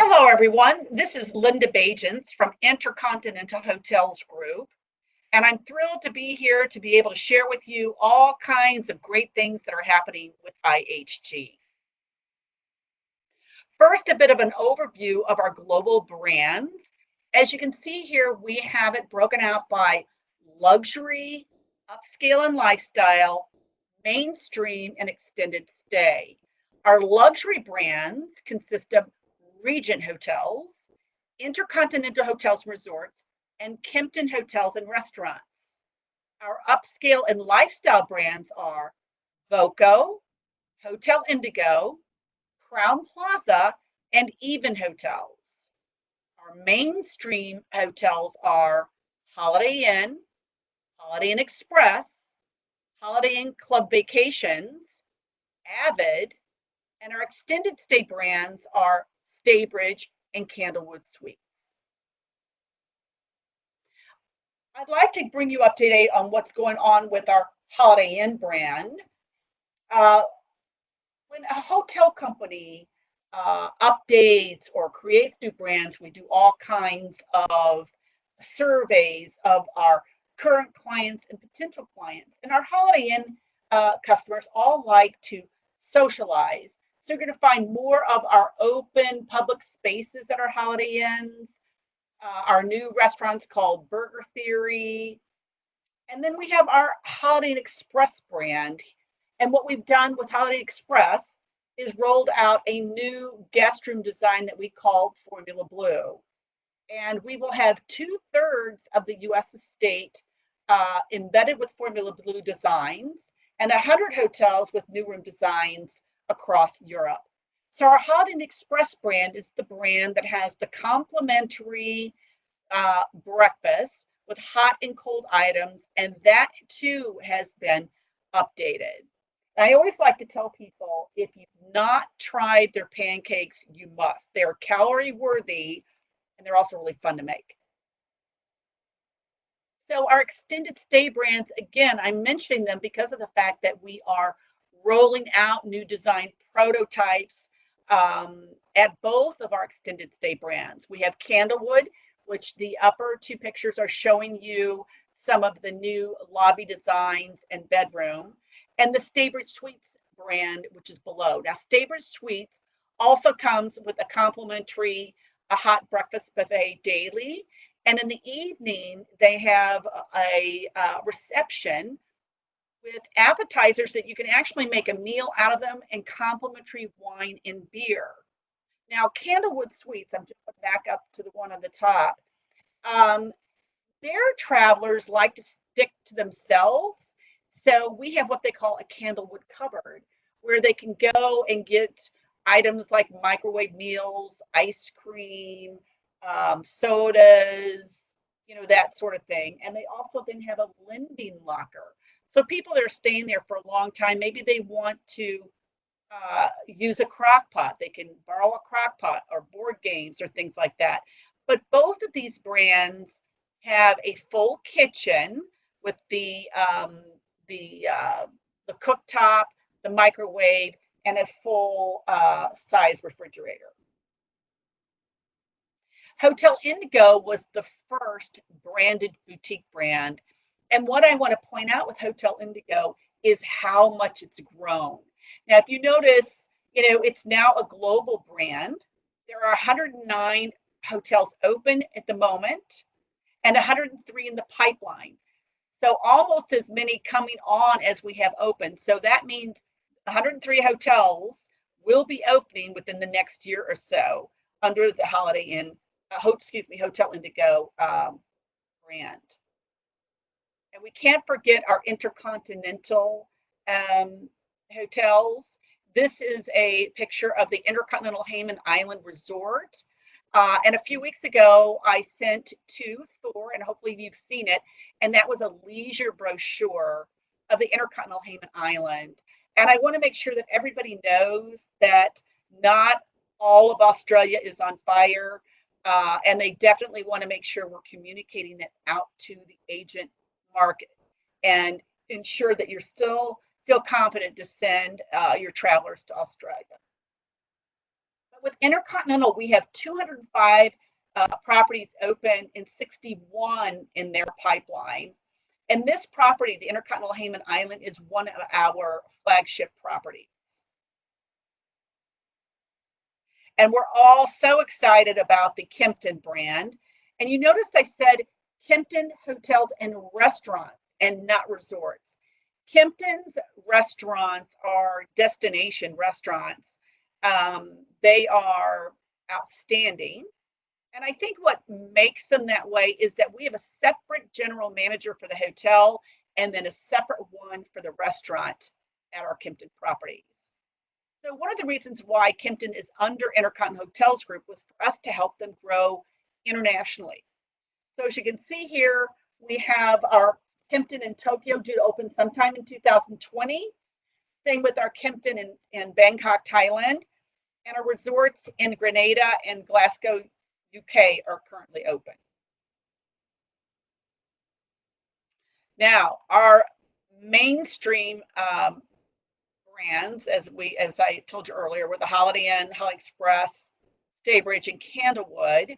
Hello, everyone. This is Linda Bajents from Intercontinental Hotels Group, and I'm thrilled to be here to be able to share with you all kinds of great things that are happening with IHG. First, a bit of an overview of our global brands. As you can see here, we have it broken out by luxury, upscale and lifestyle, mainstream, and extended stay. Our luxury brands consist of Regent Hotels, Intercontinental Hotels and Resorts, and Kempton Hotels and Restaurants. Our upscale and lifestyle brands are Voco, Hotel Indigo, Crown Plaza, and Even Hotels. Our mainstream hotels are Holiday Inn, Holiday Inn Express, Holiday Inn Club Vacations, Avid, and our extended stay brands are Staybridge and Candlewood Suites. I'd like to bring you up to date on what's going on with our Holiday Inn brand. When a hotel company updates or creates new brands, we do all kinds of surveys of our current clients and potential clients. And our Holiday Inn customers all like to socialize. So you're going to find more of our open public spaces at our Holiday Inns, our new restaurants called Burger Theory. And then we have our Holiday Inn Express brand. And what we've done with Holiday Inn Express is rolled out a new guest room design that we call Formula Blue. And we will have 2/3 of the US estate embedded with Formula Blue designs and 100 hotels with new room designs across Europe. So our Holiday Inn Express brand is the brand that has the complimentary breakfast with hot and cold items, and that too has been updated. I always like to tell people, if you've not tried their pancakes, you must. They're calorie worthy and they're also really fun to make. So our extended stay brands, again, I'm mentioning them because of the fact that we are rolling out new design prototypes at both of our extended stay brands. We have Candlewood, which the upper two pictures are showing you some of the new lobby designs and bedroom, and the Staybridge Suites brand, which is below. Now, Staybridge Suites also comes with a complimentary hot breakfast buffet daily. And in the evening, they have a reception with appetizers that you can actually make a meal out of them, and complimentary wine and beer. Now, Candlewood Suites, I'm just back up to the one on the top. Their travelers like to stick to themselves. So we have what they call a Candlewood cupboard, where they can go and get items like microwave meals, ice cream, sodas, that sort of thing. And they also then have a lending locker. So people that are staying there for a long time, maybe they want to use a crock pot. They can borrow a crock pot or board games or things like that. But both of these brands have a full kitchen with the cooktop, the microwave, and a full size refrigerator. Hotel Indigo was the first branded boutique brand. And what I want to point out with Hotel Indigo is how much it's grown. Now, if you notice, it's now a global brand. There are 109 hotels open at the moment and 103 in the pipeline. So almost as many coming on as we have open. So that means 103 hotels will be opening within the next year or so under the Holiday Inn, Hotel Indigo brand. And we can't forget our Intercontinental hotels. This is a picture of the Intercontinental Hayman Island Resort. And a few weeks ago, I sent to THOR, and hopefully you've seen it, and that was a leisure brochure of the Intercontinental Hayman Island. And I want to make sure that everybody knows that not all of Australia is on fire, and they definitely want to make sure we're communicating that out to the agent market and ensure that you're still feel confident to send your travelers to Australia. With Intercontinental, we have 205 properties open and 61 in their pipeline. And this property, the Intercontinental Hayman Island, is one of our flagship properties. And we're all so excited about the Kempton brand. And you noticed I said Kempton hotels and restaurants and not resorts. Kempton's restaurants are destination restaurants. They are outstanding. And I think what makes them that way is that we have a separate general manager for the hotel and then a separate one for the restaurant at our Kempton properties. So one of the reasons why Kempton is under Intercontinental Hotels Group was for us to help them grow internationally. So as you can see here, we have our Kempton in Tokyo due to open sometime in 2020. Same with our Kempton in Bangkok, Thailand. And our resorts in Grenada and Glasgow, UK are currently open. Now, our mainstream brands, as I told you earlier, were the Holiday Inn, Holiday Express, Staybridge, and Candlewood.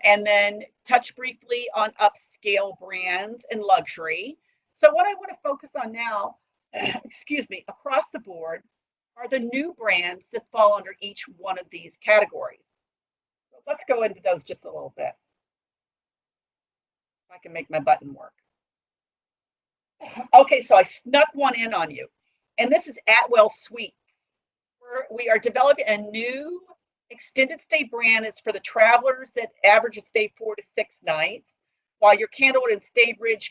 And then touch briefly on upscale brands and luxury. So what I want to focus on now, excuse me, across the board are the new brands that fall under each one of these categories. So let's go into those just a little bit. If I can make my button work. Okay, so I snuck one in on you. And this is Atwell Suites. We are developing a new extended stay brand. It's for the travelers that average a stay 4 to 6 nights, while your Candlewood and Staybridge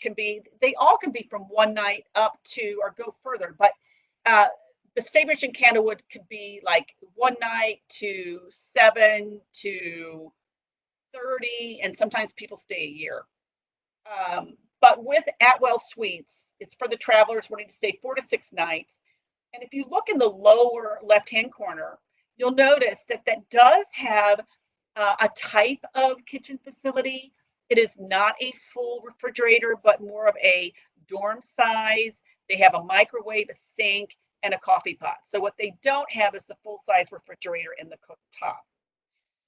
they all can be from 1 night up to, or go further, but the Staybridge and Candlewood could be like 1 night to 7 to 30, and sometimes people stay a year. But with Atwell Suites, it's for the travelers wanting to stay 4 to 6 nights. And if you look in the lower left-hand corner, you'll notice that that does have a type of kitchen facility. It is not a full refrigerator, but more of a dorm size. They have a microwave, a sink, and a coffee pot. So what they don't have is the full-size refrigerator in the cooktop.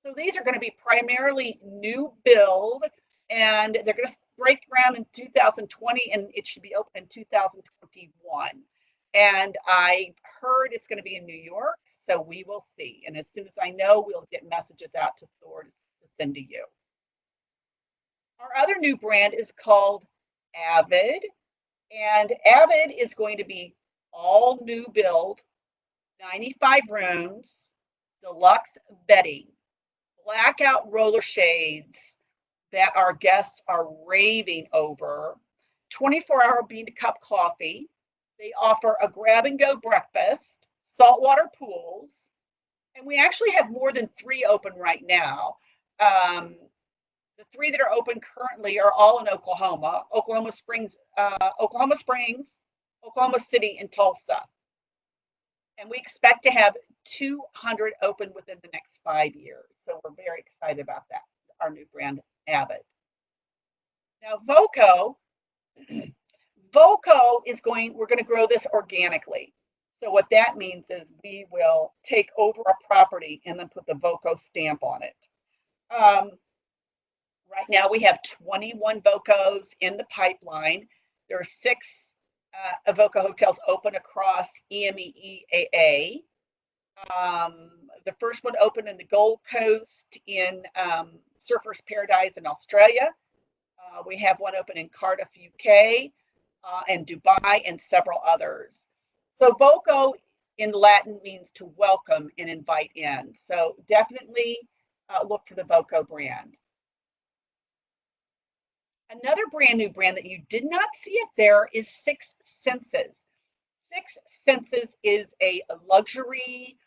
So these are going to be primarily new build, and they're going to break ground in 2020, and it should be open in 2021. And I heard it's going to be in New York, so we will see. And as soon as I know, we'll get messages out to THOR to send to you. Our other new brand is called Avid, and Avid is going to be all new build, 95 rooms, deluxe bedding, blackout roller shades that our guests are raving over, 24-hour bean-to-cup coffee. They offer a grab-and-go breakfast, saltwater pools, and we actually have more than 3 open right now. The 3 that are open currently are all in Oklahoma, Oklahoma Springs, Oklahoma City, and Tulsa. And we expect to have 200 open within the next 5 years. So we're very excited about that, our new brand, Avid. Now, Voco we're going to grow this organically. So what that means is we will take over a property and then put the Voco stamp on it. Right now we have 21 Vocos in the pipeline. There are 6 Voco hotels open across EMEA. The first one opened in the Gold Coast in Surfers Paradise in Australia. We have one open in Cardiff, UK, and Dubai, and several others. So Voco in Latin means to welcome and invite in. So definitely look for the Voco brand. Another brand new brand that you did not see it there is Six Senses. Six Senses is a luxury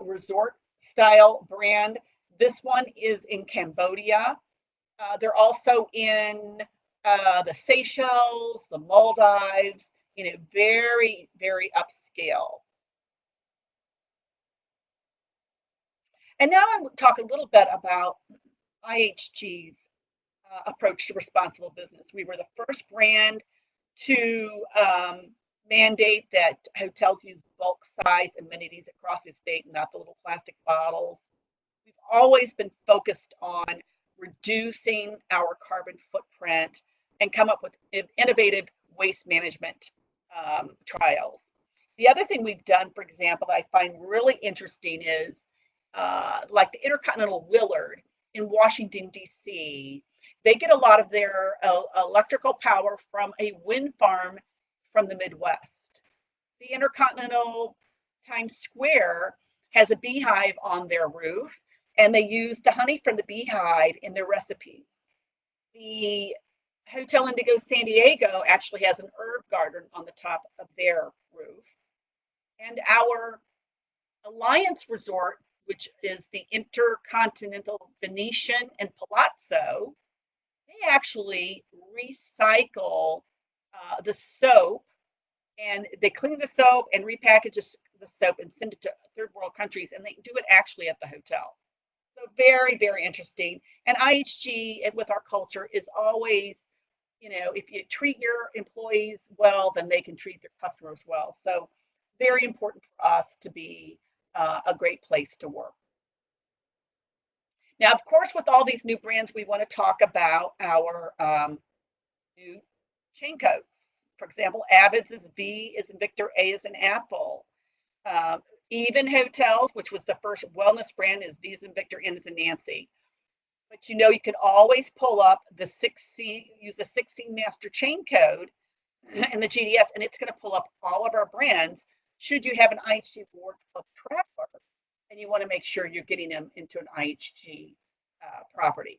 resort style brand. This one is in Cambodia. They're also in the Seychelles, the Maldives, very, very upscale. And now I will talk a little bit about IHG's approach to responsible business. We were the first brand to mandate that hotels use bulk size amenities across the state, not the little plastic bottles. We've always been focused on reducing our carbon footprint and come up with innovative waste management trials. The other thing we've done, for example, that I find really interesting is like the Intercontinental Willard in Washington, D.C. They get a lot of their electrical power from a wind farm from the Midwest. The Intercontinental Times Square has a beehive on their roof, and they use the honey from the beehive in their recipes. The Hotel Indigo San Diego actually has an herb garden on the top of their roof. And our Alliance Resort, which is the Intercontinental Venetian and Palazzo, they actually recycle the soap, and they clean the soap and repackage the soap and send it to third world countries, and they do it actually at the hotel. So very, very interesting. And IHG, with our culture, is always, if you treat your employees well, then they can treat their customers well. So very important for us to be a great place to work. Now, of course, with all these new brands, we want to talk about our new chain codes. For example, Avid's is V is in Victor, A is in Apple. Even Hotels, which was the first wellness brand, is V is in Victor, N is in Nancy. But you can always pull up the 6C, use the 6C master chain code in the GDS, and it's going to pull up all of our brands. Should you have an IHG Rewards Club traveler, and you want to make sure you're getting them into an IHG property.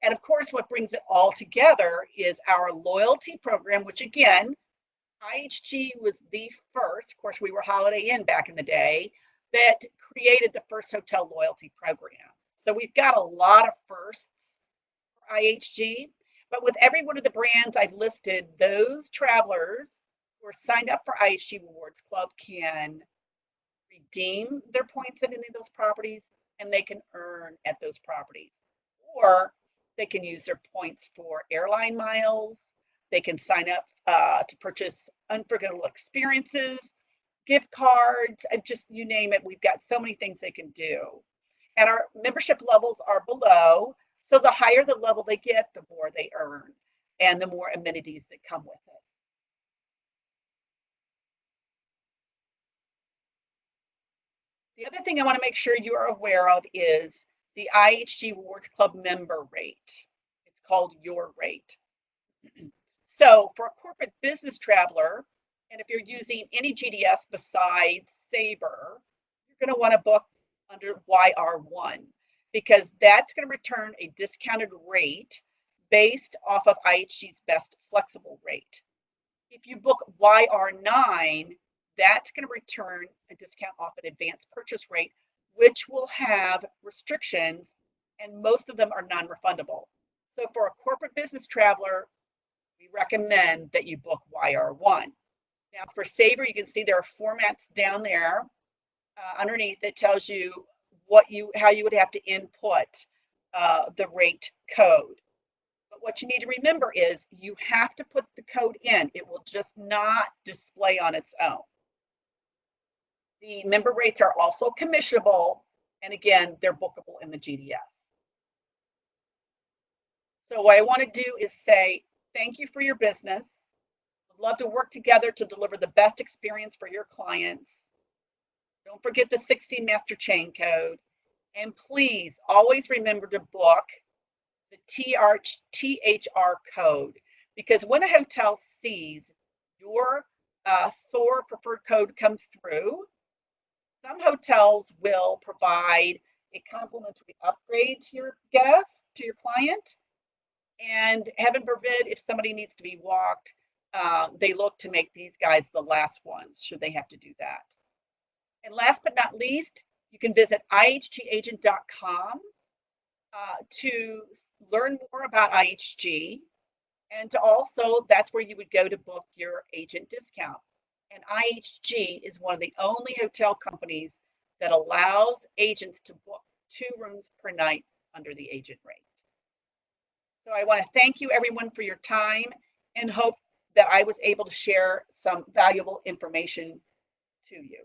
And of course, what brings it all together is our loyalty program, which again, IHG was the first, of course, we were Holiday Inn back in the day, that created the first hotel loyalty program. So we've got a lot of firsts for IHG, but with every one of the brands I've listed, those travelers who are signed up for IHG Rewards Club can redeem their points at any of those properties, and they can earn at those properties. Or they can use their points for airline miles. They can sign up to purchase unforgettable experiences, gift cards, and just you name it. We've got so many things they can do. And our membership levels are below. So the higher the level they get, the more they earn and the more amenities that come with it. The other thing I want to make sure you are aware of is the IHG Rewards Club member rate. It's called your rate. So for a corporate business traveler, and if you're using any GDS besides Sabre, you're going to want to book under YR1 because that's going to return a discounted rate based off of IHG's best flexible rate. If you book YR9, that's going to return a discount off an advanced purchase rate, which will have restrictions, and most of them are non-refundable. So for a corporate business traveler, we recommend that you book YR1. Now for Sabre, you can see there are formats down there underneath that tells you how you would have to input the rate code. But what you need to remember is you have to put the code in. It will just not display on its own. The member rates are also commissionable, and again, they're bookable in the GDS. So what I want to do is say thank you for your business. I'd love to work together to deliver the best experience for your clients. Don't forget the 16 master chain code. And please always remember to book the THR code, because when a hotel sees your THOR preferred code come through, some hotels will provide a complimentary upgrade to your guest, to your client. And heaven forbid, if somebody needs to be walked, they look to make these guys the last ones, should they have to do that. And last but not least, you can visit ihgagent.com to learn more about IHG, and to also, that's where you would go to book your agent discount. And IHG is one of the only hotel companies that allows agents to book 2 rooms per night under the agent rate. So I want to thank you everyone for your time and hope that I was able to share some valuable information to you.